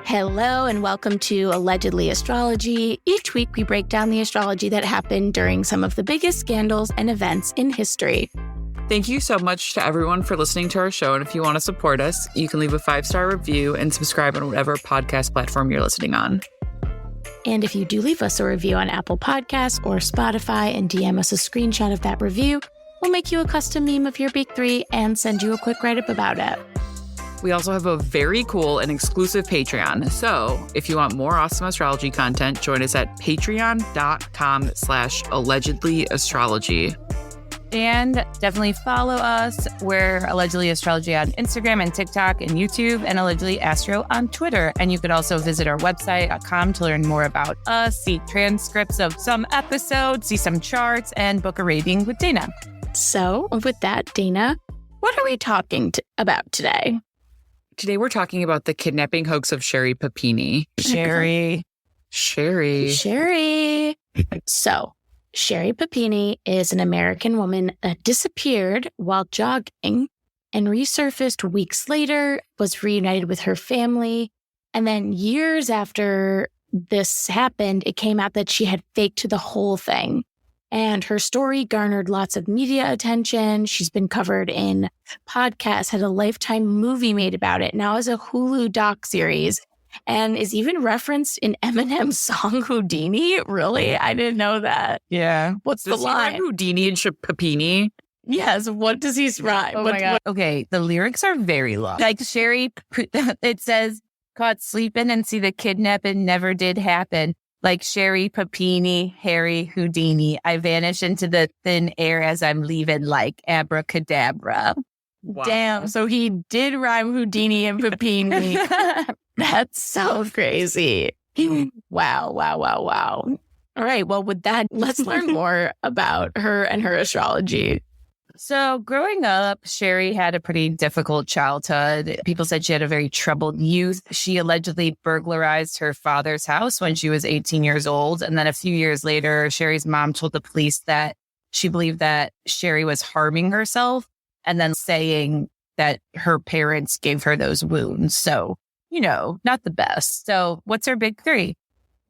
Hello and welcome to Allegedly Astrology. Each week we break down the astrology that happened during some of the biggest scandals and events in history. Thank you so much to everyone for listening to our show. And if you want to support us, you can leave a 5-star review and subscribe on whatever podcast platform you're listening on. And if you do leave us a review on Apple Podcasts or Spotify and DM us a screenshot of that review, we'll make you a custom meme of your big three and send you a quick write-up about it. We also have a very cool and exclusive Patreon. So if you want more awesome astrology content, join us at patreon.com/allegedlyastrology. And definitely follow us. We're Allegedly Astrology on Instagram and TikTok and YouTube, and Allegedly Astro on Twitter. And you could also visit our website.com to learn more about us, see transcripts of some episodes, see some charts, and book a reading with Dana. So with that, Dana, what are we talking about today? Today we're talking about the kidnapping hoax of Sherri Papini. Sherri. So, Sherri Papini is an American woman that disappeared while jogging and resurfaced weeks later, was reunited with her family. And then years after this happened, it came out that she had faked the whole thing. And her story garnered lots of media attention. She's been covered in podcasts, had a Lifetime movie made about it, now is a Hulu doc series, and is even referenced in Eminem's song Houdini. Really? I didn't know that. Yeah. What's Does the line? he rhyme Houdini and Papini? Yes. What does he rhyme? Oh my God. Okay. The lyrics are very long. Like Sherri, it says, caught sleeping and see the kidnapping never did happen. Like Sherri Papini, Harry Houdini. I vanish into the thin air as I'm leaving like abracadabra. Wow. Damn. So he did rhyme Houdini and Papini. That's so crazy. Wow. All right. Well, with that, let's learn more about her and her astrology. So growing up, Sherri had a pretty difficult childhood. People said she had a very troubled youth. She allegedly burglarized her father's house when she was 18 years old. And then a few years later, Sherri's mom told the police that she believed that Sherri was harming herself and then saying that her parents gave her those wounds. So, not the best. So what's her big three?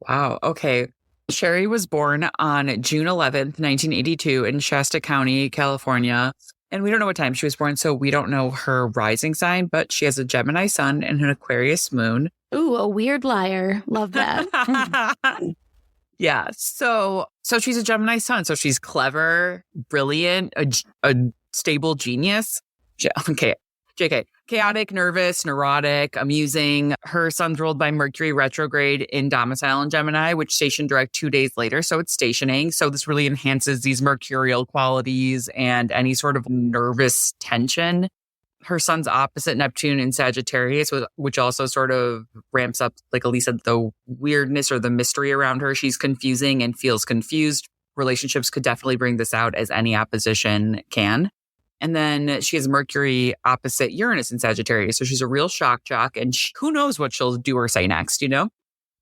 Wow. Okay. Sherri was born on June 11th, 1982 in Shasta County, California. And we don't know what time she was born, so we don't know her rising sign, but she has a Gemini sun and an Aquarius moon. Ooh, a weird liar. Love that. Yeah. So she's a Gemini sun. So she's clever, brilliant, a stable genius. Okay. JK. Chaotic, nervous, neurotic, amusing. Her sun's ruled by Mercury retrograde in domicile in Gemini, which stationed direct 2 days later. So it's stationing. So this really enhances these mercurial qualities and any sort of nervous tension. Her sun's opposite Neptune in Sagittarius, which also sort of ramps up, like Elise said, the weirdness or the mystery around her. She's confusing and feels confused. Relationships could definitely bring this out, as any opposition can. And then she has Mercury opposite Uranus in Sagittarius. So she's a real shock jock, and who knows what she'll do or say next, And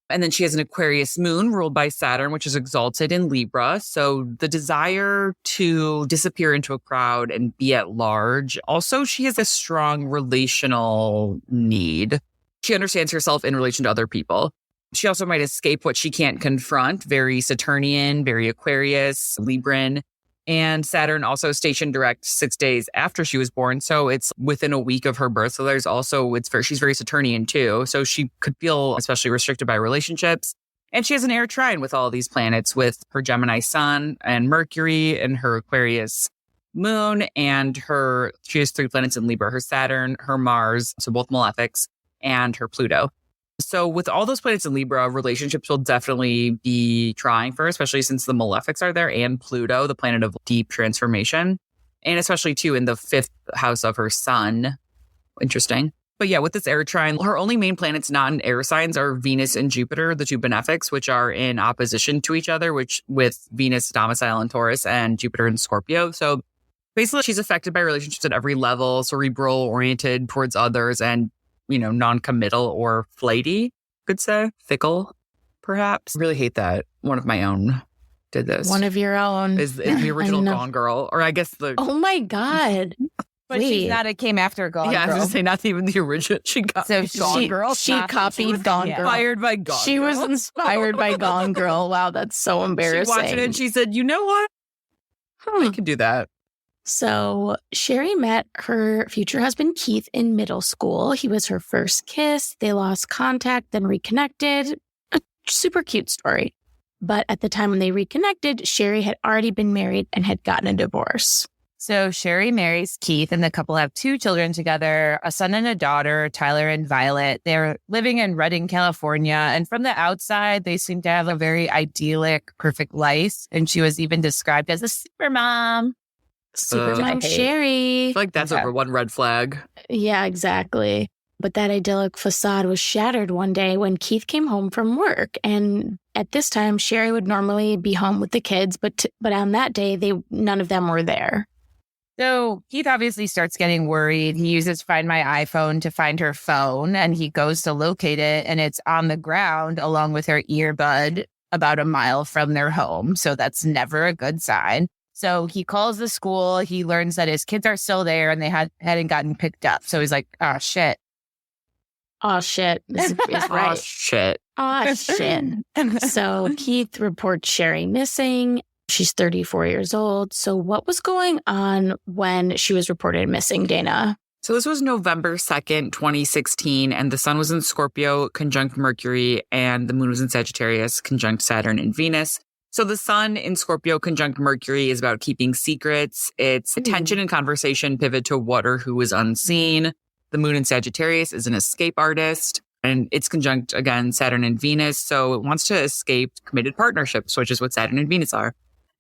then she has an Aquarius moon ruled by Saturn, which is exalted in Libra. So the desire to disappear into a crowd and be at large. Also, she has a strong relational need. She understands herself in relation to other people. She also might escape what she can't confront. Very Saturnian, very Aquarius, Libran. And Saturn also stationed direct 6 days after she was born. So it's within a week of her birth. So there's also, she's very Saturnian too. So she could feel especially restricted by relationships. And she has an air trine with all these planets, with her Gemini sun and Mercury and her Aquarius moon. And she has 3 planets in Libra, her Saturn, her Mars, so both malefics, and her Pluto. So with all those planets in Libra, relationships will definitely be trying for her, especially since the malefics are there and Pluto, the planet of deep transformation. And especially too in the 5th house of her sun. Interesting. But yeah, with this air trine, her only main planets not in air signs are Venus and Jupiter, the 2 benefics, which are in opposition to each other, which with Venus domicile in Taurus and Jupiter in Scorpio. So basically she's affected by relationships at every level, cerebral, oriented towards others, and non-committal or flighty, could say. Fickle, perhaps. Really hate that one of my own did this. One of your own. Is the original Gone Girl. Or I guess the... Oh my God. But she's not. It came after Gone Yeah, I was Girl. going to say, not even the original. She got So Gone Girl. She copied Gone Girl. Inspired by Gone She Girl. was inspired by Gone Girl. Wow, that's so embarrassing. She watched it and she said, you know what? I could do that. So Sherri met her future husband, Keith, in middle school. He was her first kiss. They lost contact, then reconnected. A super cute story. But at the time when they reconnected, Sherri had already been married and had gotten a divorce. So Sherri marries Keith and the couple have 2 children together, a son and a daughter, Tyler and Violet. They're living in Redding, California. And from the outside, they seem to have a very idyllic, perfect life. And she was even described as a super mom. Super mom Sherri. I feel like that's over one red flag. Yeah, exactly. But that idyllic facade was shattered one day when Keith came home from work. And at this time, Sherri would normally be home with the kids, but on that day, none of them were there. So Keith obviously starts getting worried. He uses Find My iPhone to find her phone, and he goes to locate it, and it's on the ground along with her earbud about a mile from their home. So that's never a good sign. So he calls the school. He learns that his kids are still there, and they hadn't gotten picked up. So he's like, oh, shit. Oh, shit. This is right. Oh, shit. Oh, shit. So Keith reports Sherri missing. She's 34 years old. So what was going on when she was reported missing, Dana? So this was November 2nd, 2016, and the sun was in Scorpio conjunct Mercury, and the moon was in Sagittarius conjunct Saturn and Venus. So the sun in Scorpio conjunct Mercury is about keeping secrets. Its attention and conversation pivot to what or who is unseen. The moon in Sagittarius is an escape artist, and it's conjunct, again, Saturn and Venus. So it wants to escape committed partnerships, which is what Saturn and Venus are.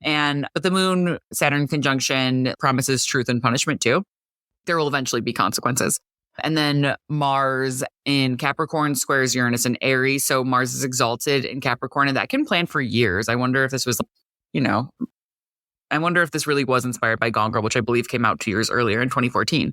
But the moon Saturn conjunction promises truth and punishment too. There will eventually be consequences. And then Mars in Capricorn squares Uranus in Aries. So Mars is exalted in Capricorn, and that can plan for years. I wonder if this was, I wonder if this really was inspired by Gone Girl, which I believe came out 2 years earlier in 2014.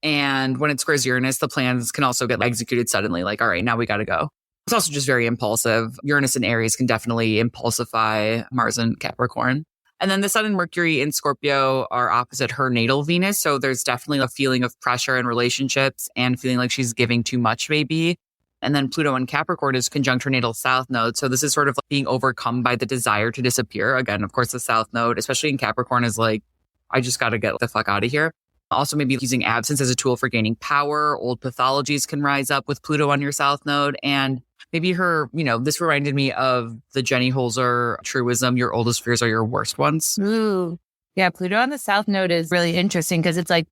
And when it squares Uranus, the plans can also get executed suddenly. Like, all right, now we got to go. It's also just very impulsive. Uranus and Aries can definitely impulsify Mars and Capricorn. And then the sun and Mercury in Scorpio are opposite her natal Venus. So there's definitely a feeling of pressure in relationships and feeling like she's giving too much, maybe. And then Pluto in Capricorn is conjunct her natal South Node. So this is sort of like being overcome by the desire to disappear. Again, of course, the South Node, especially in Capricorn, is like, I just got to get the fuck out of here. Also, maybe using absence as a tool for gaining power. Old pathologies can rise up with Pluto on your South Node. And maybe this reminded me of the Jenny Holzer truism, your oldest fears are your worst ones. Ooh. Yeah, Pluto on the South Node is really interesting because it's like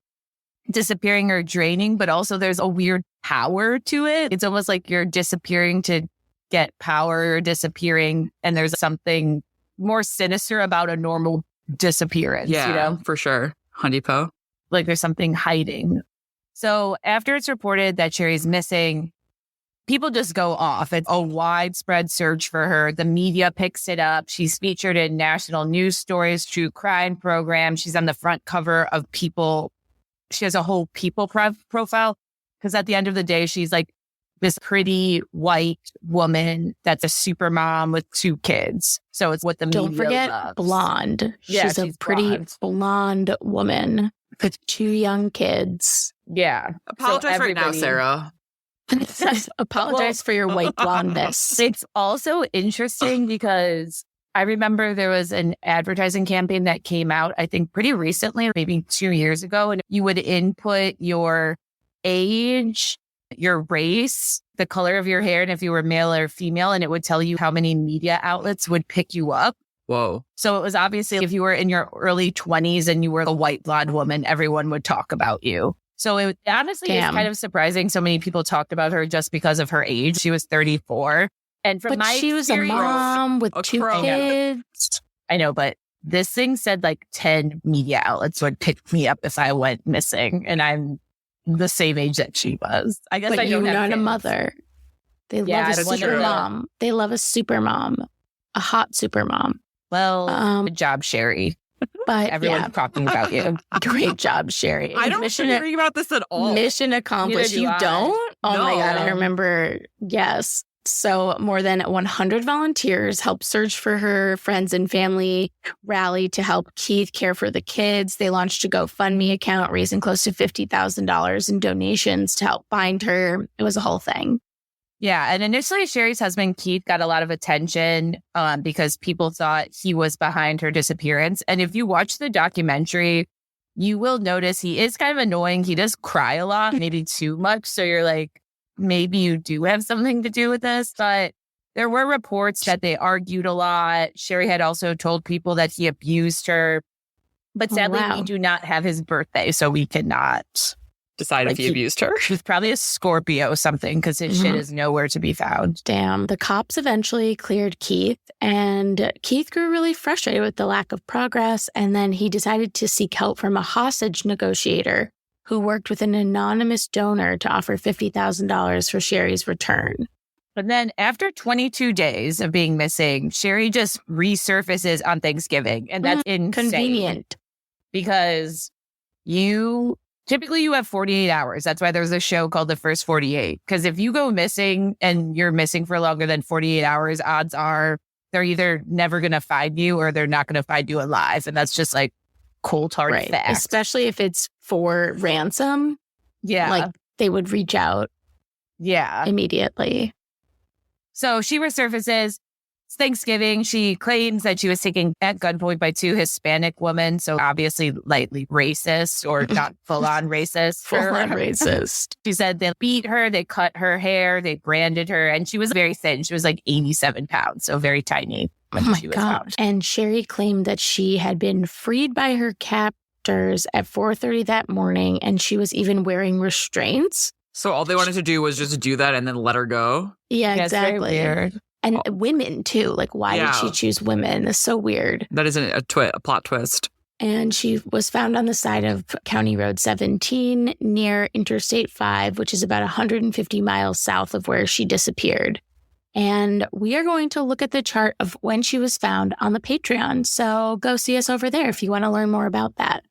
disappearing or draining, but also there's a weird power to it. It's almost like you're disappearing to get power or disappearing, and there's something more sinister about a normal disappearance, for sure. Honeypo. Like there's something hiding. So after it's reported that Sherri's missing, people just go off. It's a widespread search for her. The media picks it up. She's featured in national news stories, true crime programs. She's on the front cover of People. She has a whole People profile because at the end of the day, she's like this pretty white woman that's a super mom with 2 kids. So it's what the media Don't forget loves. blonde. Yeah, she's a pretty blonde woman with 2 young kids. Yeah. Apologize right now, Sarah. Apologize for your white blondness. It's also interesting because I remember there was an advertising campaign that came out, I think pretty recently, maybe 2 years ago, and you would input your age, your race, the color of your hair, and if you were male or female, and it would tell you how many media outlets would pick you up. Whoa. So it was obviously if you were in your early 20s and you were a white blonde woman, everyone would talk about you. So it honestly is kind of surprising so many people talked about her just because of her age. She was 34. And from she was a mom with 2 kids. I know, but this thing said like 10 media outlets would pick me up if I went missing. And I'm the same age that she was. I guess but you're not a mother. They love a super mom. They love a super mom, a hot super mom. Well, good job, Sherri. But everyone's talking about you. Great job, Sherri. I don't agree about this at all. Mission accomplished. You don't? Oh No. my God. I remember. Yes. So more than 100 volunteers helped search for her. Friends and family rallied to help Keith care for the kids. They launched a GoFundMe account, raising close to $50,000 in donations to help find her. It was a whole thing. Yeah. And initially, Sherri's husband, Keith, got a lot of attention because people thought he was behind her disappearance. And if you watch the documentary, you will notice he is kind of annoying. He does cry a lot, maybe too much. So you're like, maybe you do have something to do with this. But there were reports that they argued a lot. Sherri had also told people that he abused her. But sadly, we do not have his birthday, so we cannot decide if he abused her. He was probably a Scorpio or something because his shit is nowhere to be found. Damn. The cops eventually cleared Keith, and Keith grew really frustrated with the lack of progress. And then he decided to seek help from a hostage negotiator who worked with an anonymous donor to offer $50,000 for Sherri's return. But then after 22 days of being missing, Sherri just resurfaces on Thanksgiving. And that's insane. Convenient. Because typically you have 48 hours. That's why there's a show called The First 48. Because if you go missing and you're missing for longer than 48 hours, odds are they're either never going to find you or they're not going to find you alive. And that's just like cold hard fact. Especially if it's for ransom. Yeah. Like they would reach out. Yeah. Immediately. So she resurfaces. It's Thanksgiving. She claims that she was taken at gunpoint by two Hispanic women. So obviously lightly racist or not full-on racist. Full-on racist. She said they beat her, they cut her hair, they branded her, and she was very thin. She was like 87 pounds, so very tiny when she was found. And Sherri claimed that she had been freed by her captors at 4:30 that morning, and she was even wearing restraints. So all they wanted to do was just do that and then let her go? Yeah, exactly. Very weird. And women, too. Like, why did she choose women? It's so weird. That isn't a plot twist. And she was found on the side of County Road 17 near Interstate 5, which is about 150 miles south of where she disappeared. And we are going to look at the chart of when she was found on the Patreon. So go see us over there if you want to learn more about that.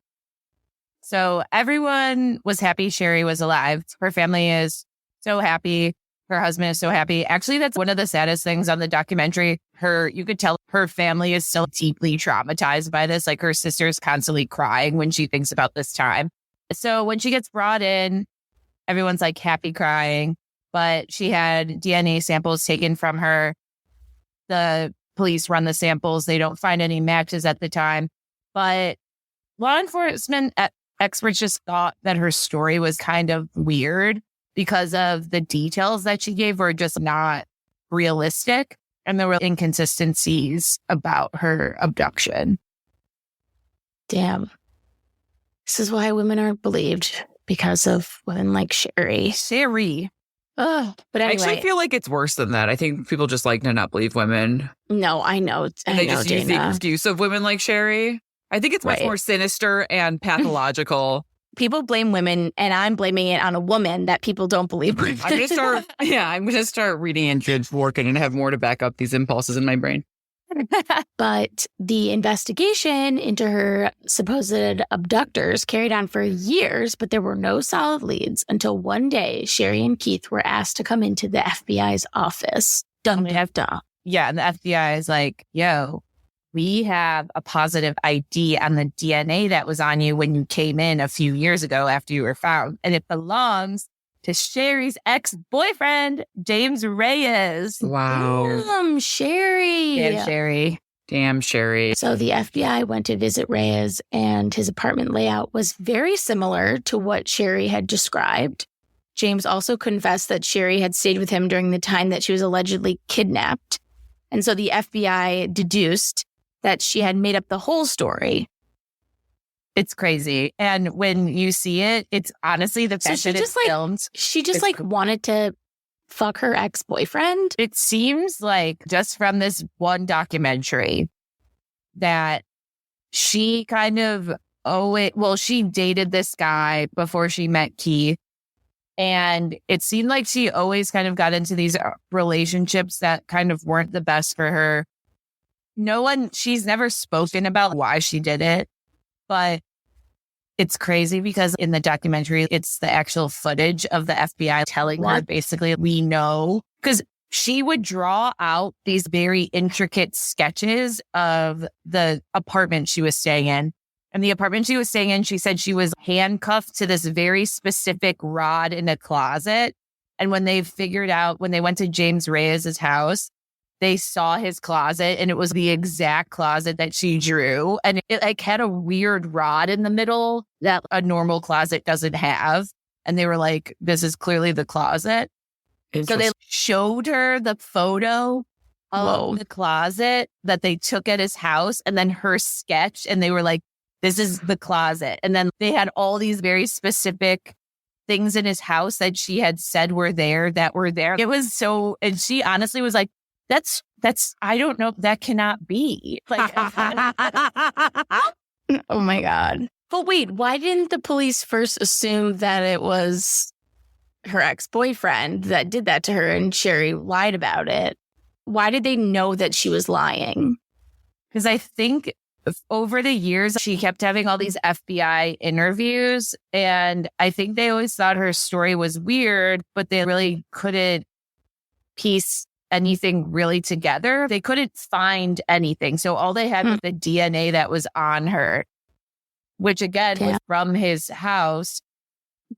So everyone was happy Sherri was alive. Her family is so happy. Her husband is so happy. Actually, that's one of the saddest things on the documentary. You could tell her family is still deeply traumatized by this. Like her sister's constantly crying when she thinks about this time. So when she gets brought in, everyone's like happy crying, but she had DNA samples taken from her. The police run the samples. They don't find any matches at the time, but law enforcement experts just thought that her story was kind of weird because of the details that she gave were just not realistic. And there were inconsistencies about her abduction. Damn. This is why women aren't believed, because of women like Sherri. But anyway. I actually feel like it's worse than that. I think people just like to not believe women. No, I know. And they just use the excuse of women like Sherri. I think it's much more sinister and pathological. People blame women, and I'm blaming it on a woman that people don't believe women. I'm going to start reading into working and have more to back up these impulses in my brain. But the investigation into her supposed abductors carried on for years, but there were no solid leads until one day Sherri and Keith were asked to come into the FBI's office. Yeah, and the FBI is like, yo, we have a positive ID on the DNA that was on you when you came in a few years ago after you were found. And it belongs to Sherri's ex-boyfriend, James Reyes. Wow. Damn, Sherri. Damn, Sherri. So the FBI went to visit Reyes, and his apartment layout was very similar to what Sherri had described. James also confessed that Sherri had stayed with him during the time that she was allegedly kidnapped. And so the FBI deduced that she had made up the whole story. It's crazy. And when you see it, it's honestly the fact that it's filmed. She just wanted to fuck her ex-boyfriend. It seems like just from this one documentary that she kind of she dated this guy before she met Keith. And it seemed like she always kind of got into these relationships that kind of weren't the best for her. She's never spoken about why she did it, but it's crazy because in the documentary, it's the actual footage of the FBI telling her basically, we know, because she would draw out these very intricate sketches of the apartment she was staying in. And the apartment she was staying in, she said she was handcuffed to this very specific rod in a closet. And when they went to James Reyes's house, they saw his closet and it was the exact closet that she drew. And it like had a weird rod in the middle that a normal closet doesn't have. And they were like, this is clearly the closet. So they showed her the photo of the closet that they took at his house and then her sketch. And they were like, this is the closet. And then they had all these very specific things in his house that she had said were there. It was so, and she honestly was like, that's, I don't know, that cannot be. Like, oh my God. But wait, why didn't the police first assume that it was her ex-boyfriend that did that to her and Sherri lied about it? Why did they know that she was lying? Because I think over the years, she kept having all these FBI interviews. And I think they always thought her story was weird, but they really couldn't piece anything really together. They couldn't find anything. So all they had was the DNA that was on her, which again was from his house.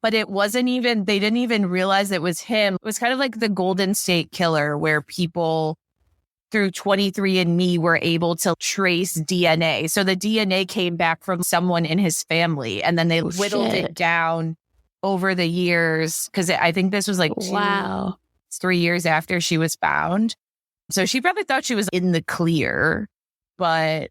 But it wasn't even, they didn't even realize it was him. It was kind of like the Golden State Killer, where people through 23andMe were able to trace DNA. So the DNA came back from someone in his family, and then they whittled it down over the years. Because I think this was like 3 years after she was found. So she probably thought she was in the clear, but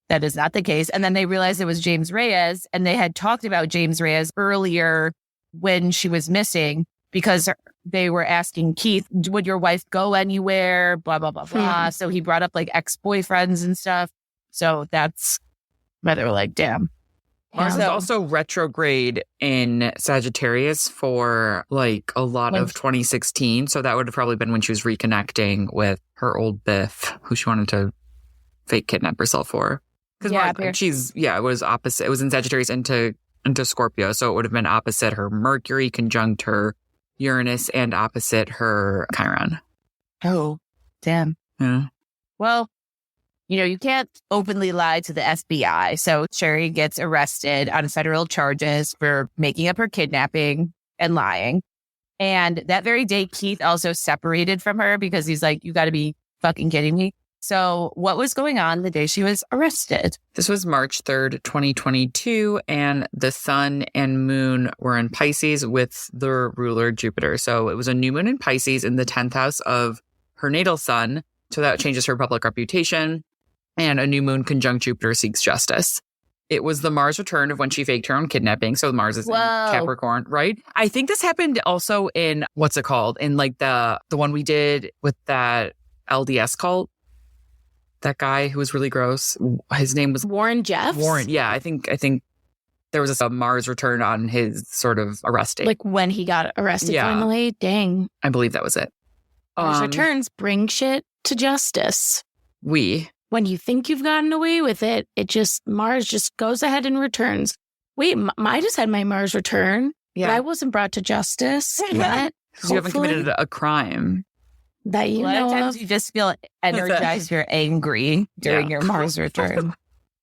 that is not the case. And then they realized it was James Reyes, and they had talked about James Reyes earlier when she was missing, because they were asking Keith, would your wife go anywhere? Blah, blah, blah, blah. So he brought up like ex-boyfriends and stuff. So that's why they were like, damn. Mars is also retrograde in Sagittarius for like a lot of 2016. So that would have probably been when she was reconnecting with her old Biff, who she wanted to fake kidnap herself for. Because it was opposite. It was in Sagittarius into Scorpio. So it would have been opposite her Mercury conjunct her Uranus and opposite her Chiron. Oh, damn. Yeah. Well, you can't openly lie to the FBI. So Sherri gets arrested on federal charges for making up her kidnapping and lying. And that very day, Keith also separated from her because he's like, you got to be fucking kidding me. So what was going on the day she was arrested? This was March 3rd, 2022, and the sun and moon were in Pisces with the ruler Jupiter. So it was a new moon in Pisces in the 10th house of her natal sun. So that changes her public reputation. And a new moon conjunct Jupiter seeks justice. It was the Mars return of when she faked her own kidnapping. So Mars is in Capricorn, right? I think this happened also in, what's it called? In like the one we did with that LDS cult. That guy who was really gross. His name was Warren Jeffs. Warren, yeah. I think there was a Mars return on his sort of arrest date. Like when he got arrested finally. Dang. I believe that was it. Mars returns bring shit to justice. When you think you've gotten away with it, Mars just goes ahead and returns. Wait, I just had my Mars return. Yeah. But I wasn't brought to justice yet. Because you haven't committed a crime. That you know of. A lot of times you just feel energized, you're angry during your Mars return.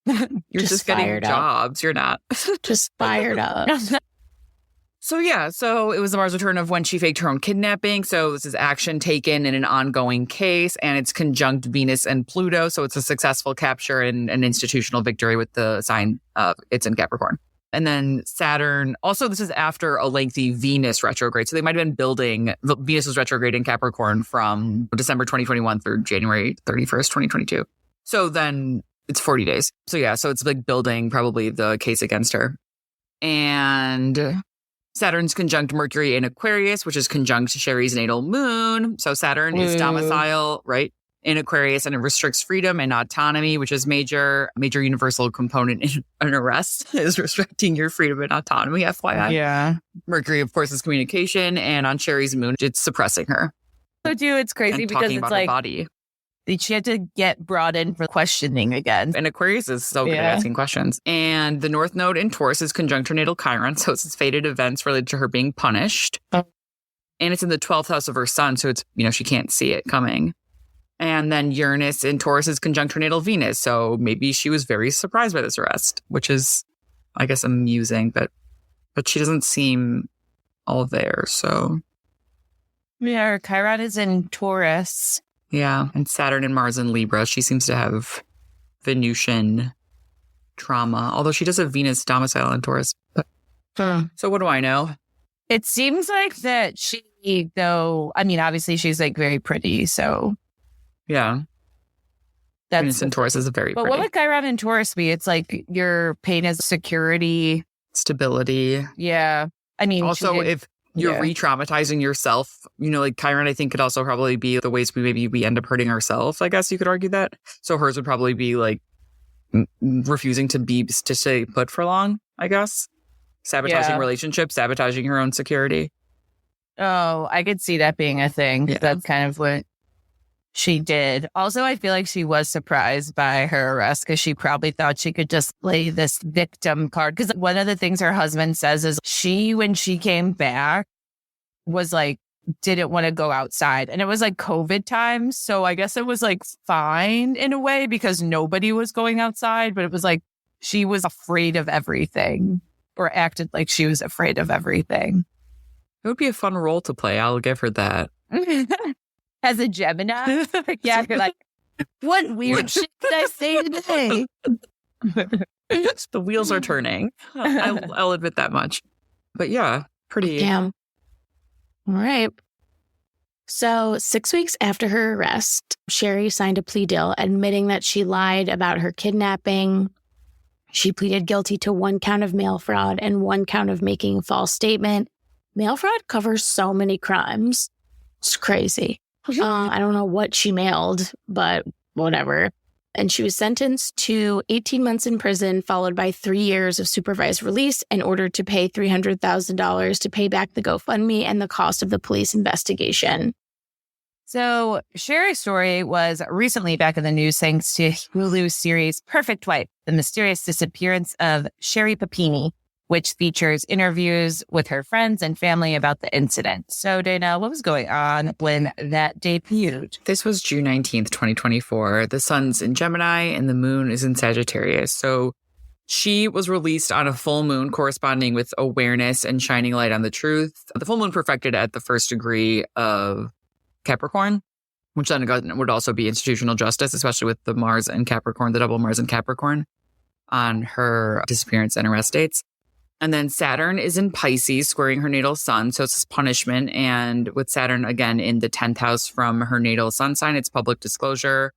You're just getting jobs. You're not. Just fired up. So it was the Mars return of when she faked her own kidnapping. So this is action taken in an ongoing case, and it's conjunct Venus and Pluto. So it's a successful capture and an institutional victory with the sign of it's in Capricorn. And then Saturn, also this is after a lengthy Venus retrograde. So they might have been building, Venus was retrograde in Capricorn from December 2021 through January 31st, 2022. So then it's 40 days. So it's like building probably the case against her. And Saturn's conjunct Mercury in Aquarius, which is conjunct Sherri's natal moon. So Saturn is domicile, right, in Aquarius, and it restricts freedom and autonomy, which is major universal component in an arrest is restricting your freedom and autonomy, FYI. Yeah. Mercury, of course, is communication, and on Sherri's moon, it's suppressing her. So, too, it's crazy because it's like body. She had to get brought in for questioning again. And Aquarius is so good at asking questions. And the North Node in Taurus is conjunct her natal Chiron, so it's fated events related to her being punished. And it's in the 12th house of her sun. So it's, she can't see it coming. And then Uranus in Taurus is conjunct her natal Venus. So maybe she was very surprised by this arrest, which is, I guess, amusing. But she doesn't seem all there. So. Yeah, her Chiron is in Taurus. Yeah. And Saturn and Mars in Libra. She seems to have Venusian trauma, although she does have Venus domicile in Taurus. But, so what do I know? It seems like that she, though, I mean, obviously she's like very pretty. So. Yeah. That's Venus in Taurus is very But pretty. what would Chiron in Taurus be? It's like your pain is security. Stability. Yeah. I mean, also, if you're re-traumatizing yourself, like Chiron, I think could also probably be the ways we end up hurting ourselves. I guess you could argue that. So hers would probably be like refusing to stay put for long, I guess. Sabotaging relationships, sabotaging her own security. Oh, I could see that being a thing. Yeah. That's kind of what she did. Also, I feel like she was surprised by her arrest because she probably thought she could just play this victim card. Because one of the things her husband says is when she came back, was like, didn't want to go outside. And it was like COVID times. So I guess it was like fine in a way because nobody was going outside. But it was like she was afraid of everything or acted like she was afraid of everything. It would be a fun role to play. I'll give her that. As a Gemini? Yeah, you're like, what weird shit did I say today? The wheels are turning. I'll admit that much. But yeah, pretty. Damn. All right. So 6 weeks after her arrest, Sherri signed a plea deal admitting that she lied about her kidnapping. She pleaded guilty to 1 count of mail fraud and 1 count of making a false statement. Mail fraud covers so many crimes. It's crazy. I don't know what she mailed, but whatever. And she was sentenced to 18 months in prison, followed by 3 years of supervised release, and ordered to pay $300,000 to pay back the GoFundMe and the cost of the police investigation. So Sherri's story was recently back in the news thanks to Hulu series Perfect Wife, The Mysterious Disappearance of Sherri Papini, which features interviews with her friends and family about the incident. So, Dana, what was going on when that debuted? This was June 19th, 2024. The sun's in Gemini and the moon is in Sagittarius. So she was released on a full moon corresponding with awareness and shining light on the truth. The full moon perfected at the first degree of Capricorn, which then would also be institutional justice, especially with the Mars and Capricorn, the double Mars and Capricorn on her disappearance and arrest dates. And then Saturn is in Pisces, squaring her natal sun. So it's punishment. And with Saturn, again, in the 10th house from her natal sun sign, it's public disclosure.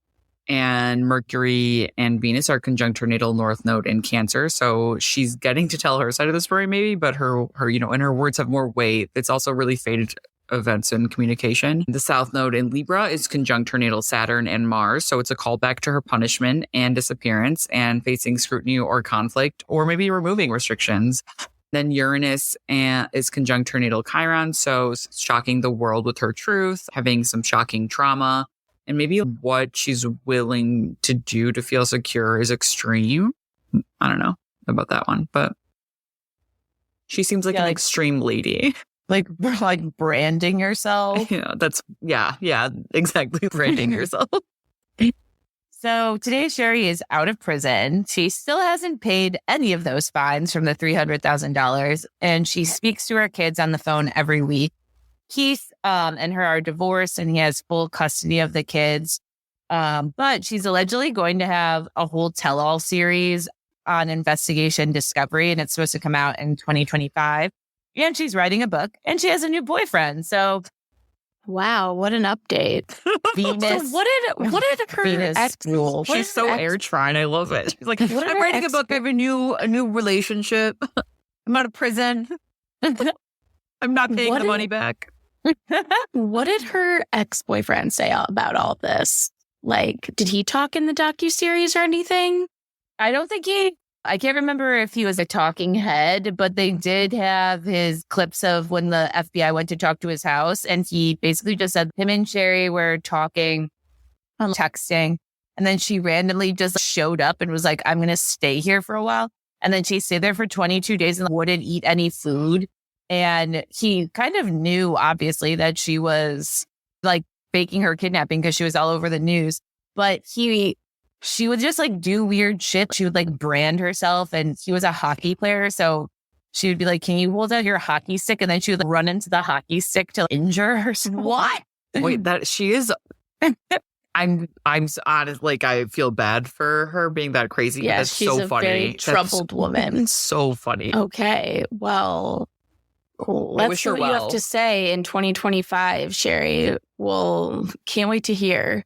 And Mercury and Venus are conjunct her natal north node in Cancer. So she's getting to tell her side of the story, maybe, but her and her words have more weight. It's also really faded events and communication. The south node in Libra is conjunct her natal Saturn and Mars. So it's a callback to her punishment and disappearance and facing scrutiny or conflict, or maybe removing restrictions. Then Uranus is conjunct her natal Chiron. So shocking the world with her truth, having some shocking trauma, and maybe what she's willing to do to feel secure is extreme. I don't know about that one, but she seems like an extreme lady. Like branding yourself. Yeah, exactly. Branding yourself. So today, Sherri is out of prison. She still hasn't paid any of those fines from the $300,000. And she speaks to her kids on the phone every week. Keith and her are divorced and he has full custody of the kids. But she's allegedly going to have a whole tell-all series on investigation discovery. And it's supposed to come out in 2025. And she's writing a book and she has a new boyfriend. So, wow, what an update. Venus. So what did her ex rule? She's so air trying. I love it. She's like, I'm writing a book. I have a new relationship. I'm out of prison. I'm not paying the money back. What did her ex-boyfriend say about all this? Like, did he talk in the docuseries or anything? I don't think I can't remember if he was a talking head, but they did have his clips of when the FBI went to talk to his house. And he basically just said him and Sherri were talking, texting. And then she randomly just showed up and was like, I'm going to stay here for a while. And then she stayed there for 22 days and wouldn't eat any food. And he kind of knew, obviously, that she was like faking her kidnapping because she was all over the news. But she would just like do weird shit. She would like brand herself, and he was a hockey player. So she would be like, can you hold out your hockey stick? And then she would like, run into the hockey stick to injure herself. What? Wait, that she is. I'm honest. Like, I feel bad for her being that crazy. Yeah, that's she's so a funny. very troubled woman. So funny. Okay, well, let's wish see her what you have well. to say in 2025, Sherri. Well, can't wait to hear.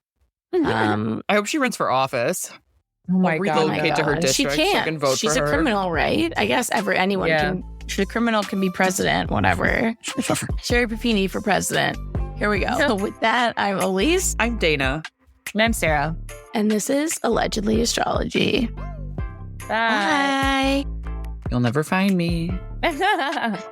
I hope she runs for office. Oh my I'll God. relocate to her She district. So I can't. can vote She's for a her. criminal, right? I guess anyone can. The criminal can be president, whatever. Sherri Papini for president. Here we go. So with that, I'm Elise. I'm Dana. And I'm Sarah. And this is Allegedly Astrology. Bye. Bye. You'll never find me. Bye.